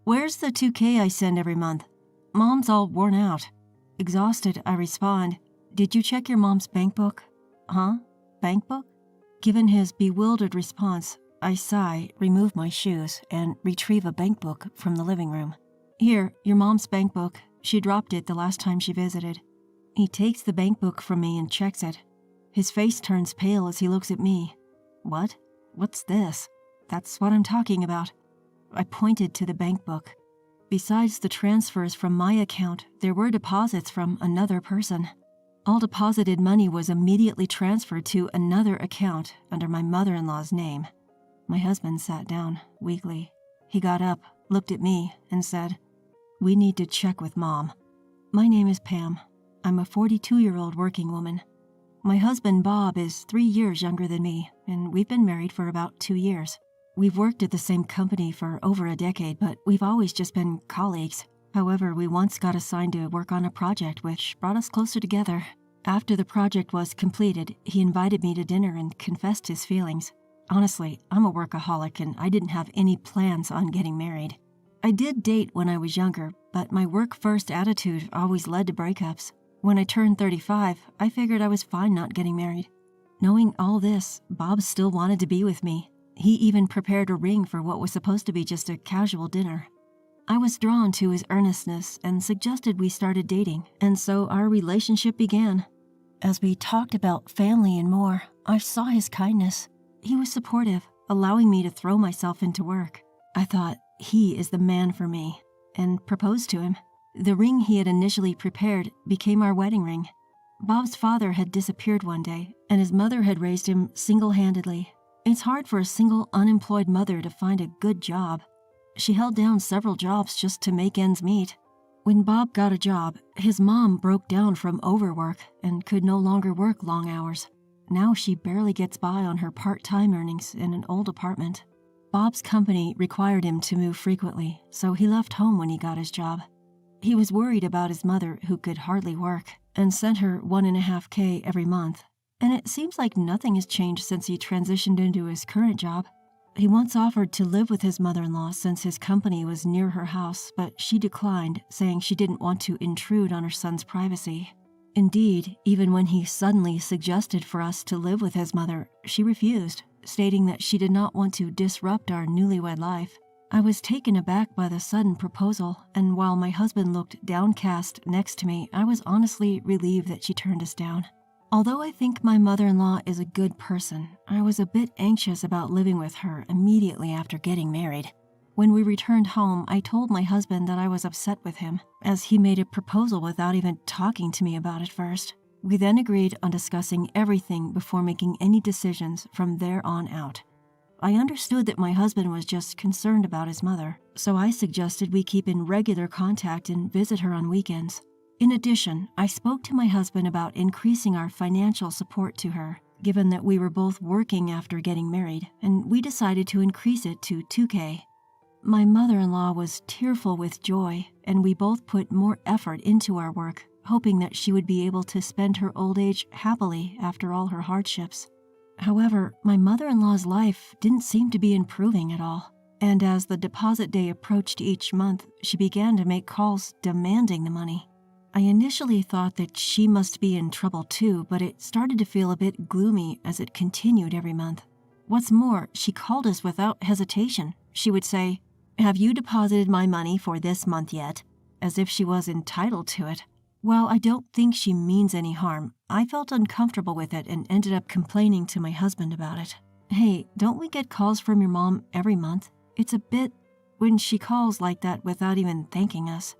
"Where's the 2K I send every month? Mom's all worn out." Exhausted, I respond, "Did you check your mom's bank book?" "Huh? Bank book?" Given his bewildered response, I sigh, remove my shoes, and retrieve a bank book from the living room. "Here, your mom's bank book. She dropped it the last time she visited." He takes the bank book from me and checks it. His face turns pale as he looks at me. "What? What's this?" "That's what I'm talking about." I pointed to the bank book. Besides the transfers from my account, there were deposits from another person. All deposited money was immediately transferred to another account under my mother-in-law's name. My husband sat down, weakly. He got up, looked at me, and said, "We need to check with Mom." My name is Pam. I'm a 42-year-old working woman. My husband, Bob, is 3 years younger than me, and we've been married for about 2 years. We've worked at the same company for over a decade, but we've always just been colleagues. However, we once got assigned to work on a project which brought us closer together. After the project was completed, he invited me to dinner and confessed his feelings. Honestly, I'm a workaholic and I didn't have any plans on getting married. I did date when I was younger, but my work-first attitude always led to breakups. When I turned 35, I figured I was fine not getting married. Knowing all this, Bob still wanted to be with me. He even prepared a ring for what was supposed to be just a casual dinner. I was drawn to his earnestness and suggested we started dating, and so our relationship began. As we talked about family and more, I saw his kindness. He was supportive, allowing me to throw myself into work. I thought, he is the man for me, and proposed to him. The ring he had initially prepared became our wedding ring. Bob's father had disappeared one day, and his mother had raised him single-handedly. It's hard for a single, unemployed mother to find a good job. She held down several jobs just to make ends meet. When Bob got a job, his mom broke down from overwork and could no longer work long hours. Now she barely gets by on her part-time earnings in an old apartment. Bob's company required him to move frequently, so he left home when he got his job. He was worried about his mother, who could hardly work, and sent her $1.5K every month. And it seems like nothing has changed since he transitioned into his current job. He once offered to live with his mother-in-law since his company was near her house, but she declined, saying she didn't want to intrude on her son's privacy. Indeed, even when he suddenly suggested for us to live with his mother, she refused, stating that she did not want to disrupt our newlywed life. I was taken aback by the sudden proposal, and while my husband looked downcast next to me, I was honestly relieved that she turned us down. Although I think my mother-in-law is a good person, I was a bit anxious about living with her immediately after getting married. When we returned home, I told my husband that I was upset with him, as he made a proposal without even talking to me about it first. We then agreed on discussing everything before making any decisions from there on out. I understood that my husband was just concerned about his mother, so I suggested we keep in regular contact and visit her on weekends. In addition, I spoke to my husband about increasing our financial support to her, given that we were both working after getting married, and we decided to increase it to $2K. My mother-in-law was tearful with joy, and we both put more effort into our work, hoping that she would be able to spend her old age happily after all her hardships. However, my mother-in-law's life didn't seem to be improving at all, and as the deposit day approached each month, she began to make calls demanding the money. I initially thought that she must be in trouble too, but it started to feel a bit gloomy as it continued every month. What's more, she called us without hesitation. She would say, "Have you deposited my money for this month yet?" as if she was entitled to it. While I don't think she means any harm, I felt uncomfortable with it and ended up complaining to my husband about it. "Hey, don't we get calls from your mom every month? It's a bit when she calls like that without even thanking us."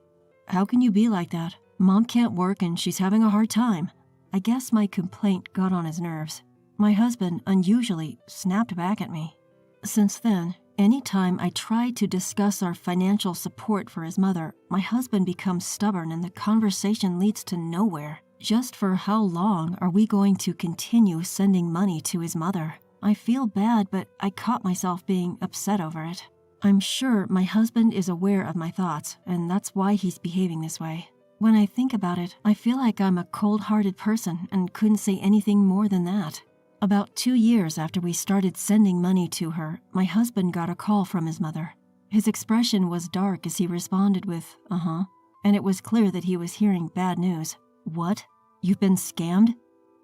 "How can you be like that? Mom can't work and she's having a hard time." I guess my complaint got on his nerves. My husband unusually snapped back at me. Since then, anytime I try to discuss our financial support for his mother, my husband becomes stubborn and the conversation leads to nowhere. Just for how long are we going to continue sending money to his mother? I feel bad, but I caught myself being upset over it. I'm sure my husband is aware of my thoughts, and that's why he's behaving this way. When I think about it, I feel like I'm a cold-hearted person and couldn't say anything more than that. About 2 years after we started sending money to her, my husband got a call from his mother. His expression was dark as he responded with, "Uh-huh," and it was clear that he was hearing bad news. "What? You've been scammed?"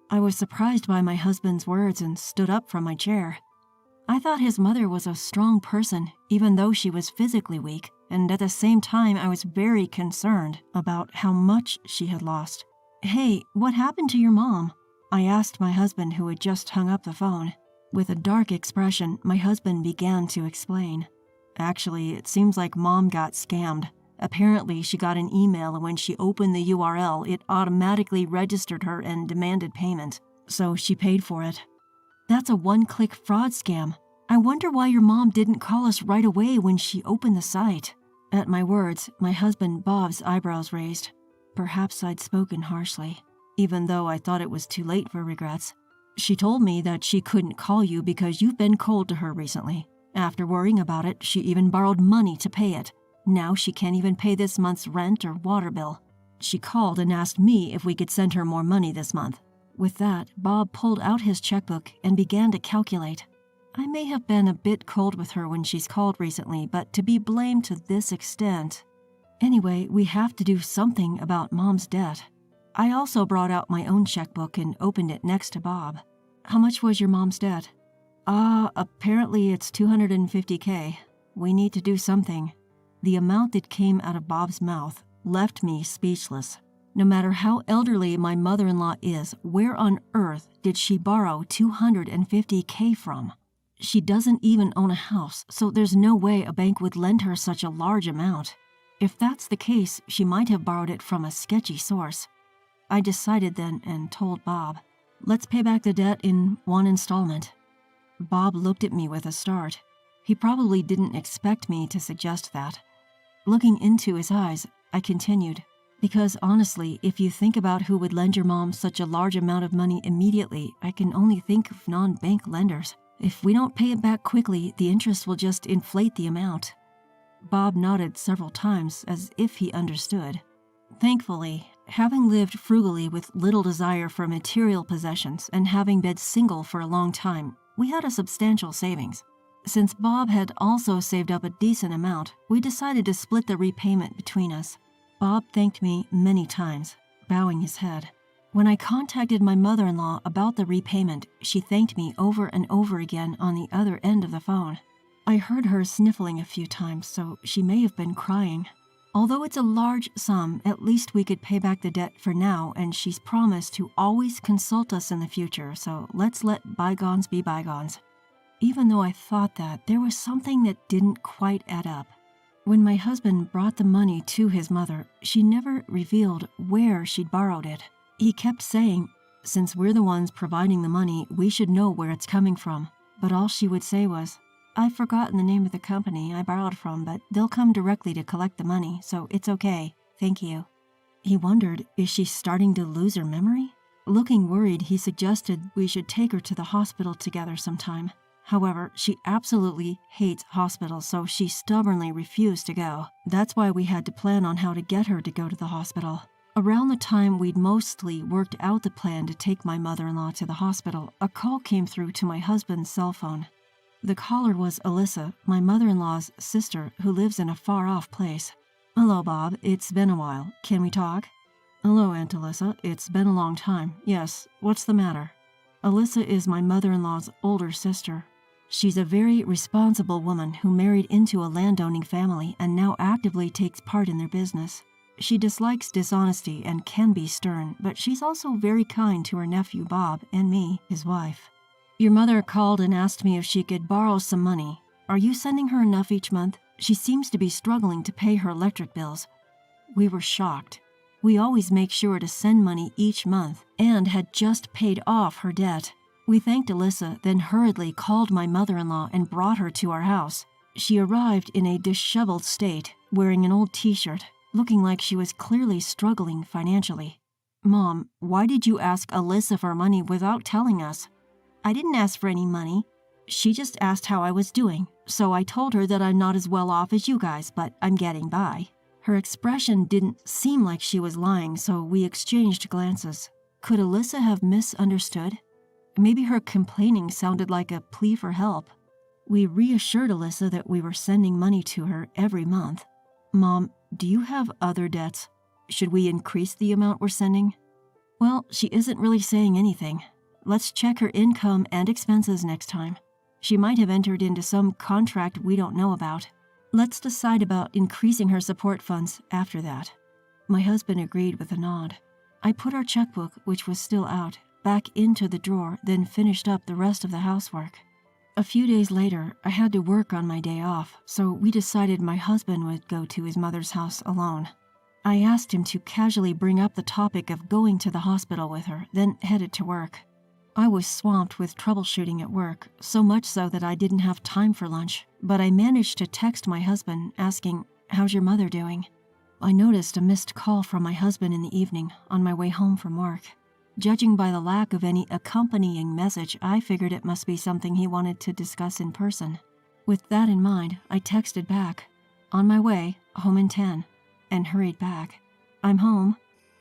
I was surprised by my husband's words and stood up from my chair. I thought his mother was a strong person, even though she was physically weak, and at the same time I was very concerned about how much she had lost. "Hey, what happened to your mom?" I asked my husband, who had just hung up the phone. With a dark expression, my husband began to explain. "Actually, it seems like Mom got scammed. Apparently, she got an email, and when she opened the URL, it automatically registered her and demanded payment. So she paid for it." "That's a one-click fraud scam. I wonder why your mom didn't call us right away when she opened the site." At my words, my husband Bob's eyebrows raised. Perhaps I'd spoken harshly, even though I thought it was too late for regrets. "She told me that she couldn't call you because you've been cold to her recently. After worrying about it, she even borrowed money to pay it. Now she can't even pay this month's rent or water bill. She called and asked me if we could send her more money this month." With that, Bob pulled out his checkbook and began to calculate. I may have been a bit cold with her when she's called recently, but to be blamed to this extent. Anyway, we have to do something about Mom's debt. I also brought out my own checkbook and opened it next to Bob. "How much was your mom's debt?" Apparently it's $250K. We need to do something." The amount that came out of Bob's mouth left me speechless. No matter how elderly my mother-in-law is, where on earth did she borrow $250K from? She doesn't even own a house, so there's no way a bank would lend her such a large amount. If that's the case, she might have borrowed it from a sketchy source. I decided then and told Bob, "Let's pay back the debt in one installment." Bob looked at me with a start. He probably didn't expect me to suggest that. Looking into his eyes, I continued, "Because honestly, if you think about who would lend your mom such a large amount of money immediately, I can only think of non-bank lenders. If we don't pay it back quickly, the interest will just inflate the amount." Bob nodded several times as if he understood. Thankfully, having lived frugally with little desire for material possessions and having been single for a long time, we had a substantial savings. Since Bob had also saved up a decent amount, we decided to split the repayment between us. Bob thanked me many times, bowing his head. When I contacted my mother-in-law about the repayment, she thanked me over and over again on the other end of the phone. I heard her sniffling a few times, so she may have been crying. Although it's a large sum, at least we could pay back the debt for now, and she's promised to always consult us in the future, so let's let bygones be bygones. Even though I thought that, there was something that didn't quite add up. When my husband brought the money to his mother, she never revealed where she'd borrowed it. He kept saying, "Since we're the ones providing the money, we should know where it's coming from." But all she would say was, "I've forgotten the name of the company I borrowed from, but they'll come directly to collect the money, so it's okay. Thank you." He wondered, is she starting to lose her memory? Looking worried, he suggested we should take her to the hospital together sometime. However, she absolutely hates hospitals, so she stubbornly refused to go. That's why we had to plan on how to get her to go to the hospital. Around the time we'd mostly worked out the plan to take my mother-in-law to the hospital, a call came through to my husband's cell phone. The caller was Alyssa, my mother-in-law's sister, who lives in a far-off place. "Hello, Bob. It's been a while. Can we talk?" "Hello, Aunt Alyssa. It's been a long time. Yes. What's the matter?" Alyssa is my mother-in-law's older sister. She's a very responsible woman who married into a landowning family and now actively takes part in their business. She dislikes dishonesty and can be stern, but she's also very kind to her nephew Bob and me, his wife. "Your mother called and asked me if she could borrow some money. Are you sending her enough each month? She seems to be struggling to pay her electric bills." We were shocked. We always make sure to send money each month and had just paid off her debt. We thanked Alyssa, then hurriedly called my mother-in-law and brought her to our house. She arrived in a disheveled state, wearing an old t-shirt, looking like she was clearly struggling financially. "Mom, why did you ask Alyssa for money without telling us?" "I didn't ask for any money. She just asked how I was doing, so I told her that I'm not as well off as you guys, but I'm getting by." Her expression didn't seem like she was lying, so we exchanged glances. Could Alyssa have misunderstood? Maybe her complaining sounded like a plea for help. We reassured Alyssa that we were sending money to her every month. Mom, do you have other debts? Should we increase the amount we're sending? Well, she isn't really saying anything. Let's check her income and expenses next time. She might have entered into some contract we don't know about. Let's decide about increasing her support funds after that. My husband agreed with a nod. I put our checkbook, which was still out, back into the drawer, then finished up the rest of the housework. A few days later, I had to work on my day off, so we decided my husband would go to his mother's house alone. I asked him to casually bring up the topic of going to the hospital with her, then headed to work. I was swamped with troubleshooting at work, so much so that I didn't have time for lunch, but I managed to text my husband asking, "How's your mother doing?" I noticed a missed call from my husband in the evening on my way home from work. Judging by the lack of any accompanying message, I figured it must be something he wanted to discuss in person. With that in mind, I texted back, "On my way, home in 10, and hurried back. "I'm home."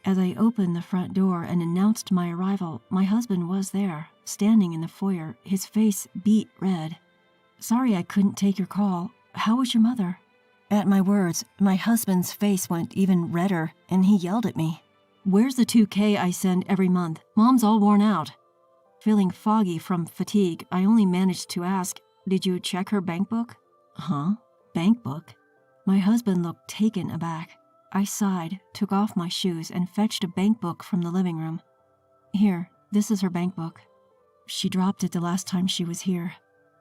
As I opened the front door and announced my arrival, my husband was there, standing in the foyer, his face beet red. "Sorry I couldn't take your call. How was your mother?" At my words, my husband's face went even redder, and he yelled at me. "Where's the $2,000 I send every month? Mom's all worn out." Feeling foggy from fatigue, I only managed to ask, "Did you check her bank book?" "Huh? Bank book?" My husband looked taken aback. I sighed, took off my shoes, and fetched a bank book from the living room. "Here, this is her bank book. She dropped it the last time she was here."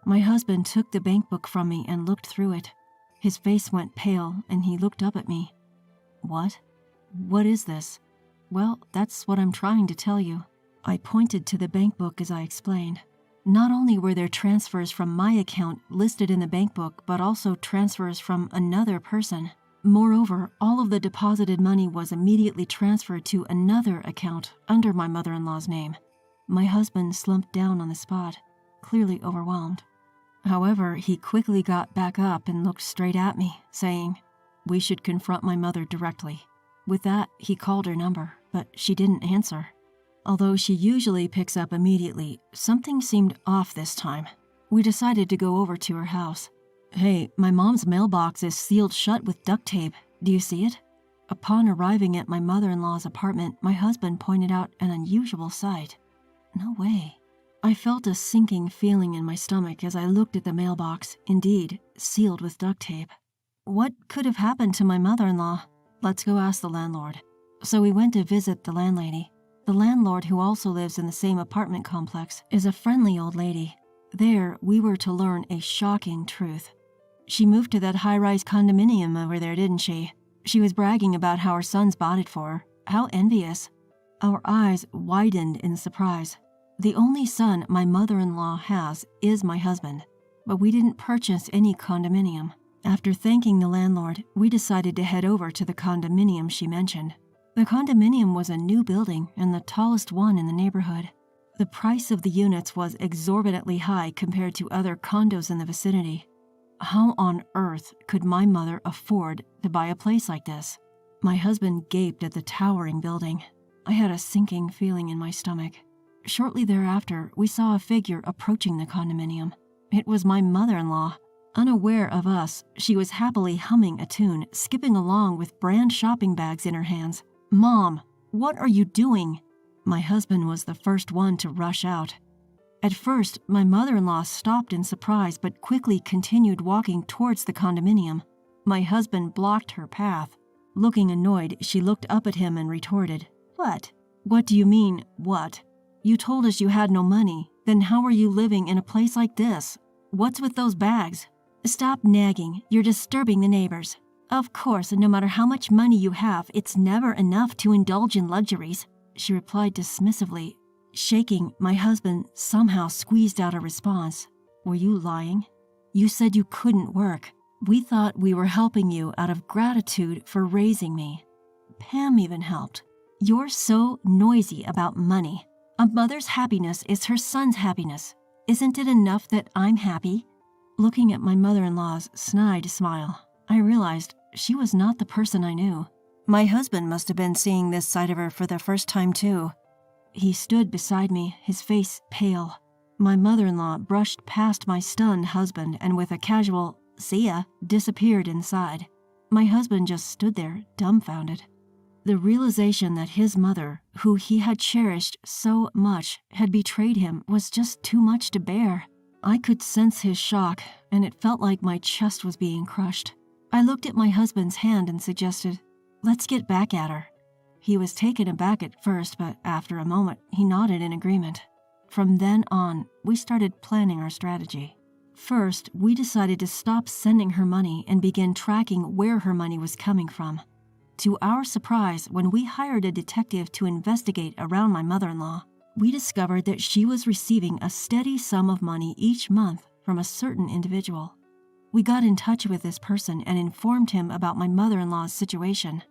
My husband took the bank book from me and looked through it. His face went pale, and he looked up at me. "What? What is this?" "Well, that's what I'm trying to tell you." I pointed to the bank book as I explained. Not only were there transfers from my account listed in the bank book, but also transfers from another person. Moreover, all of the deposited money was immediately transferred to another account under my mother-in-law's name. My husband slumped down on the spot, clearly overwhelmed. However, he quickly got back up and looked straight at me, saying, "We should confront my mother directly." With that, he called her number, but she didn't answer. Although she usually picks up immediately, something seemed off this time. We decided to go over to her house. "Hey, my mom's mailbox is sealed shut with duct tape. Do you see it?" Upon arriving at my mother-in-law's apartment, my husband pointed out an unusual sight. No way. I felt a sinking feeling in my stomach as I looked at the mailbox, indeed, sealed with duct tape. What could have happened to my mother-in-law? Let's go ask the landlord. So we went to visit the landlady. The landlord, who also lives in the same apartment complex, is a friendly old lady. There, we were to learn a shocking truth. She moved to that high-rise condominium over there, didn't she? She was bragging about how her sons bought it for her. How envious. Our eyes widened in surprise. The only son my mother-in-law has is my husband, but we didn't purchase any condominium. After thanking the landlord, we decided to head over to the condominium she mentioned. The condominium was a new building and the tallest one in the neighborhood. The price of the units was exorbitantly high compared to other condos in the vicinity. How on earth could my mother afford to buy a place like this? My husband gaped at the towering building. I had a sinking feeling in my stomach. Shortly thereafter, we saw a figure approaching the condominium. It was my mother-in-law. Unaware of us, she was happily humming a tune, skipping along with brand shopping bags in her hands. "Mom, what are you doing?" My husband was the first one to rush out. At first, my mother-in-law stopped in surprise but quickly continued walking towards the condominium. My husband blocked her path. Looking annoyed, she looked up at him and retorted, "What? What do you mean, what? You told us you had no money. Then how are you living in a place like this? What's with those bags?" "Stop nagging. You're disturbing the neighbors. Of course, no matter how much money you have, it's never enough to indulge in luxuries," she replied dismissively. Shaking, my husband somehow squeezed out a response. "Were you lying? You said you couldn't work. We thought we were helping you out of gratitude for raising me. Pam even helped. You're so noisy about money. A mother's happiness is her son's happiness. Isn't it enough that I'm happy?" Looking at my mother-in-law's snide smile, I realized she was not the person I knew. My husband must have been seeing this side of her for the first time too. He stood beside me, his face pale. My mother-in-law brushed past my stunned husband and with a casual, "See ya," disappeared inside. My husband just stood there, dumbfounded. The realization that his mother, who he had cherished so much, had betrayed him was just too much to bear. I could sense his shock, and it felt like my chest was being crushed. I looked at my husband's hand and suggested, "Let's get back at her." He was taken aback at first, but after a moment, he nodded in agreement. From then on, we started planning our strategy. First, we decided to stop sending her money and begin tracking where her money was coming from. To our surprise, when we hired a detective to investigate around my mother-in-law, we discovered that she was receiving a steady sum of money each month from a certain individual. We got in touch with this person and informed him about my mother-in-law's situation.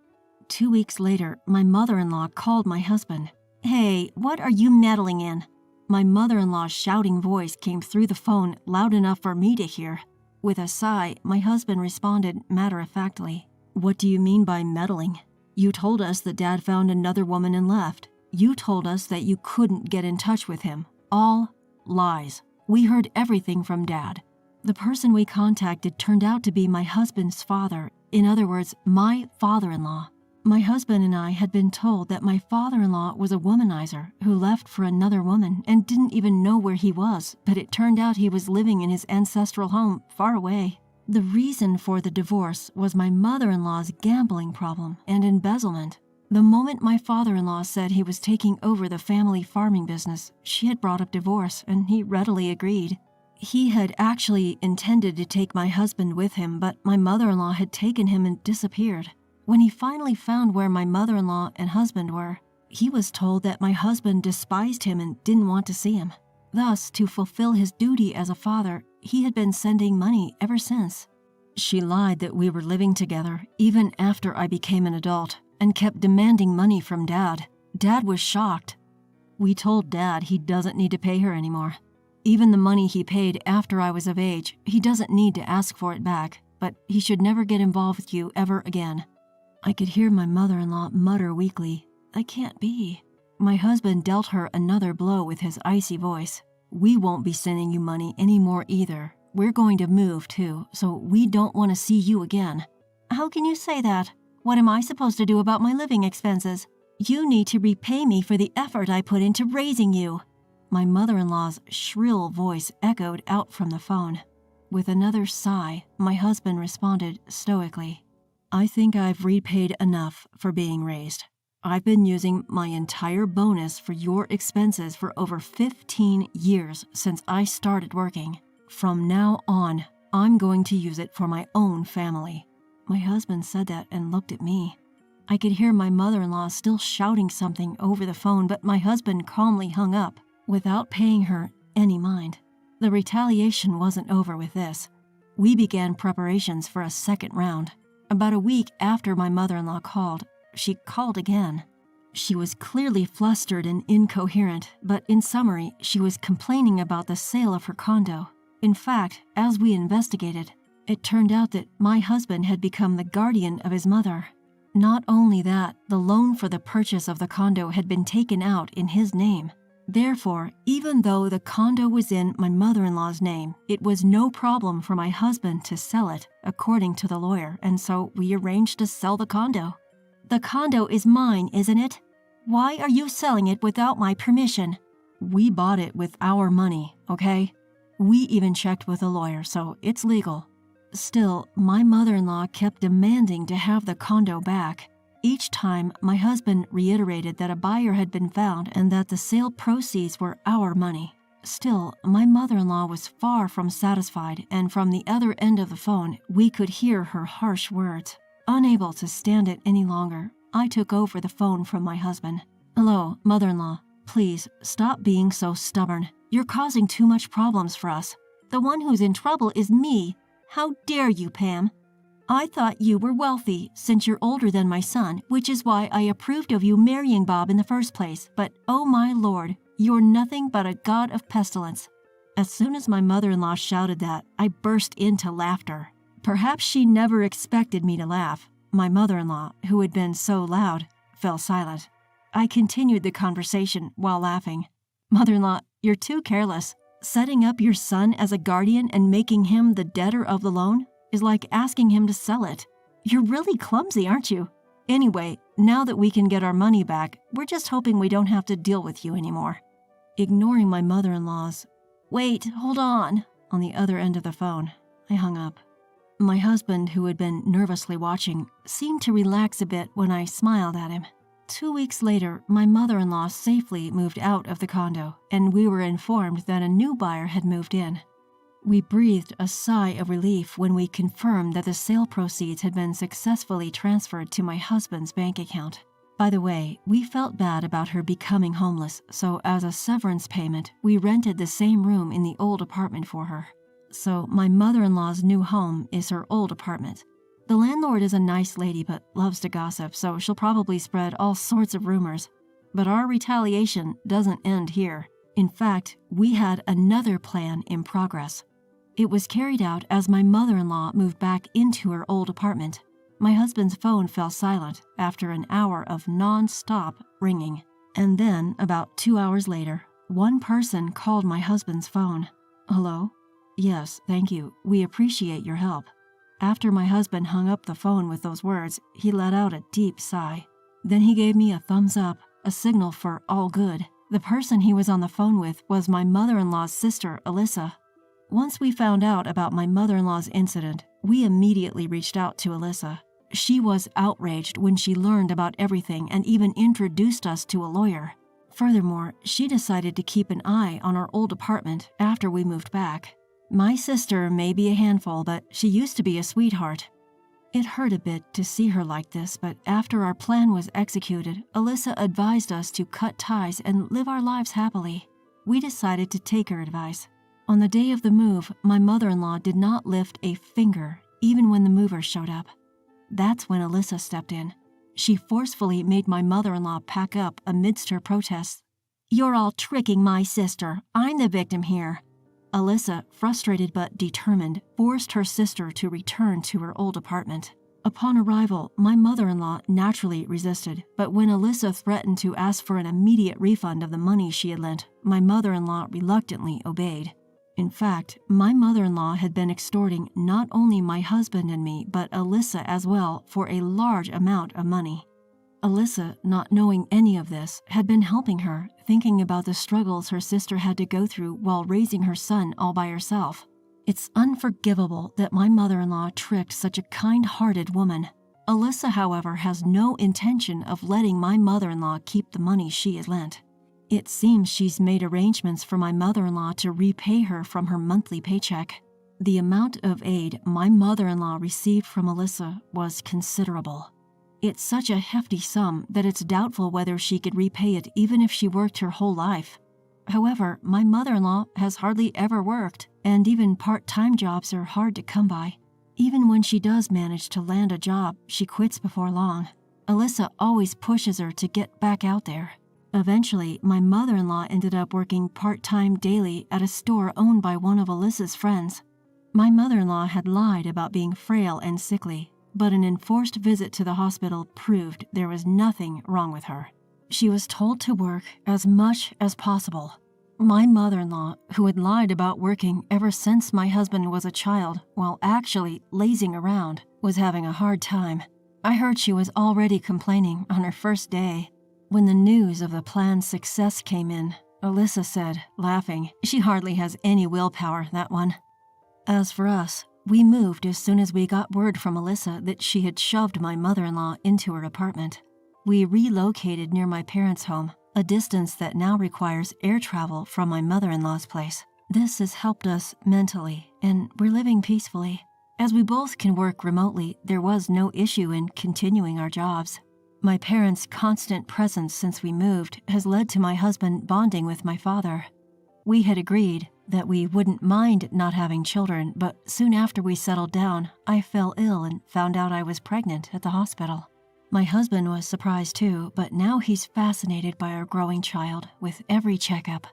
2 weeks later, my mother-in-law called my husband. "Hey, what are you meddling in?" My mother-in-law's shouting voice came through the phone loud enough for me to hear. With a sigh, my husband responded matter-of-factly, "What do you mean by meddling? You told us that Dad found another woman and left. You told us that you couldn't get in touch with him. All lies. We heard everything from Dad." The person we contacted turned out to be my husband's father, in other words, my father-in-law. My husband and I had been told that my father-in-law was a womanizer who left for another woman and didn't even know where he was, but it turned out he was living in his ancestral home far away. The reason for the divorce was my mother-in-law's gambling problem and embezzlement. The moment my father-in-law said he was taking over the family farming business, she had brought up divorce, and he readily agreed. He had actually intended to take my husband with him, but my mother-in-law had taken him and disappeared. When he finally found where my mother-in-law and husband were, he was told that my husband despised him and didn't want to see him. Thus, to fulfill his duty as a father, he had been sending money ever since. She lied that we were living together, even after I became an adult, and kept demanding money from Dad. Dad was shocked. We told Dad he doesn't need to pay her anymore. Even the money he paid after I was of age, he doesn't need to ask for it back, but he should never get involved with you ever again. I could hear my mother-in-law mutter weakly, "That can't be." My husband dealt her another blow with his icy voice. "We won't be sending you money anymore either. We're going to move too, so we don't want to see you again." "How can you say that? What am I supposed to do about my living expenses? You need to repay me for the effort I put into raising you." My mother-in-law's shrill voice echoed out from the phone. With another sigh, my husband responded stoically, "I think I've repaid enough for being raised. I've been using my entire bonus for your expenses for over 15 years since I started working. From now on, I'm going to use it for my own family." My husband said that and looked at me. I could hear my mother-in-law still shouting something over the phone, but my husband calmly hung up, without paying her any mind. The retaliation wasn't over with this. We began preparations for a second round. About a week after my mother-in-law called, she called again. She was clearly flustered and incoherent, but in summary, she was complaining about the sale of her condo. In fact, as we investigated, it turned out that my husband had become the guardian of his mother. Not only that, the loan for the purchase of the condo had been taken out in his name. Therefore, even though the condo was in my mother-in-law's name, it was no problem for my husband to sell it, according to the lawyer, and so we arranged to sell the condo. "The condo is mine, isn't it? Why are you selling it without my permission?" "We bought it with our money, okay? We even checked with a lawyer, so it's legal." Still, my mother-in-law kept demanding to have the condo back. Each time, my husband reiterated that a buyer had been found and that the sale proceeds were our money. Still, my mother-in-law was far from satisfied, and from the other end of the phone, we could hear her harsh words. Unable to stand it any longer, I took over the phone from my husband. "Hello, mother-in-law. Please, stop being so stubborn. You're causing too much problems for us. The one who's in trouble is me. How dare you, Pam? I thought you were wealthy, since you're older than my son, which is why I approved of you marrying Bob in the first place. But oh my lord, you're nothing but a god of pestilence." As soon as my mother-in-law shouted that, I burst into laughter. Perhaps she never expected me to laugh. My mother-in-law, who had been so loud, fell silent. I continued the conversation while laughing. "Mother-in-law, you're too careless. Setting up your son as a guardian and making him the debtor of the loan is like asking him to sell it. You're really clumsy, aren't you? Anyway, now that we can get our money back, we're just hoping we don't have to deal with you anymore." Ignoring my mother-in-law's, "Wait, hold on," on the other end of the phone, I hung up. My husband, who had been nervously watching, seemed to relax a bit when I smiled at him. 2 weeks later, my mother-in-law safely moved out of the condo, and we were informed that a new buyer had moved in. We breathed a sigh of relief when we confirmed that the sale proceeds had been successfully transferred to my husband's bank account. By the way, we felt bad about her becoming homeless, so as a severance payment, we rented the same room in the old apartment for her. So my mother-in-law's new home is her old apartment. The landlord is a nice lady but loves to gossip, so she'll probably spread all sorts of rumors. But our retaliation doesn't end here. In fact, we had another plan in progress. It was carried out as my mother-in-law moved back into her old apartment. My husband's phone fell silent after an hour of non-stop ringing. And then, about 2 hours later, one person called my husband's phone. "Hello? Yes, thank you. We appreciate your help." After my husband hung up the phone with those words, he let out a deep sigh. Then he gave me a thumbs up, a signal for all good. The person he was on the phone with was my mother-in-law's sister, Alyssa. Once we found out about my mother-in-law's incident, we immediately reached out to Alyssa. She was outraged when she learned about everything and even introduced us to a lawyer. Furthermore, she decided to keep an eye on our old apartment after we moved back. My sister may be a handful, but she used to be a sweetheart. It hurt a bit to see her like this, but after our plan was executed, Alyssa advised us to cut ties and live our lives happily. We decided to take her advice. On the day of the move, my mother-in-law did not lift a finger, even when the movers showed up. That's when Alyssa stepped in. She forcefully made my mother-in-law pack up amidst her protests. "You're all tricking my sister. I'm the victim here." Alyssa, frustrated but determined, forced her sister to return to her old apartment. Upon arrival, my mother-in-law naturally resisted, but when Alyssa threatened to ask for an immediate refund of the money she had lent, my mother-in-law reluctantly obeyed. In fact, my mother-in-law had been extorting not only my husband and me, but Alyssa as well for a large amount of money. Alyssa, not knowing any of this, had been helping her, thinking about the struggles her sister had to go through while raising her son all by herself. It's unforgivable that my mother-in-law tricked such a kind-hearted woman. Alyssa, however, has no intention of letting my mother-in-law keep the money she had lent. It seems she's made arrangements for my mother-in-law to repay her from her monthly paycheck. The amount of aid my mother-in-law received from Alyssa was considerable. It's such a hefty sum that it's doubtful whether she could repay it even if she worked her whole life. However, my mother-in-law has hardly ever worked, and even part-time jobs are hard to come by. Even when she does manage to land a job, she quits before long. Alyssa always pushes her to get back out there. Eventually, my mother-in-law ended up working part-time daily at a store owned by one of Alyssa's friends. My mother-in-law had lied about being frail and sickly, but an enforced visit to the hospital proved there was nothing wrong with her. She was told to work as much as possible. My mother-in-law, who had lied about working ever since my husband was a child while actually lazing around, was having a hard time. I heard she was already complaining on her first day. When the news of the plan's success came in, Alyssa said, laughing, "She hardly has any willpower, that one." As for us, we moved as soon as we got word from Alyssa that she had shoved my mother-in-law into her apartment. We relocated near my parents' home, a distance that now requires air travel from my mother-in-law's place. This has helped us mentally, and we're living peacefully. As we both can work remotely, there was no issue in continuing our jobs. My parents' constant presence since we moved has led to my husband bonding with my father. We had agreed that we wouldn't mind not having children, but soon after we settled down, I fell ill and found out I was pregnant at the hospital. My husband was surprised too, but now he's fascinated by our growing child with every checkup.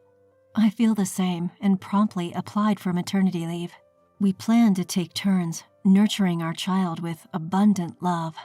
I feel the same and promptly applied for maternity leave. We plan to take turns nurturing our child with abundant love.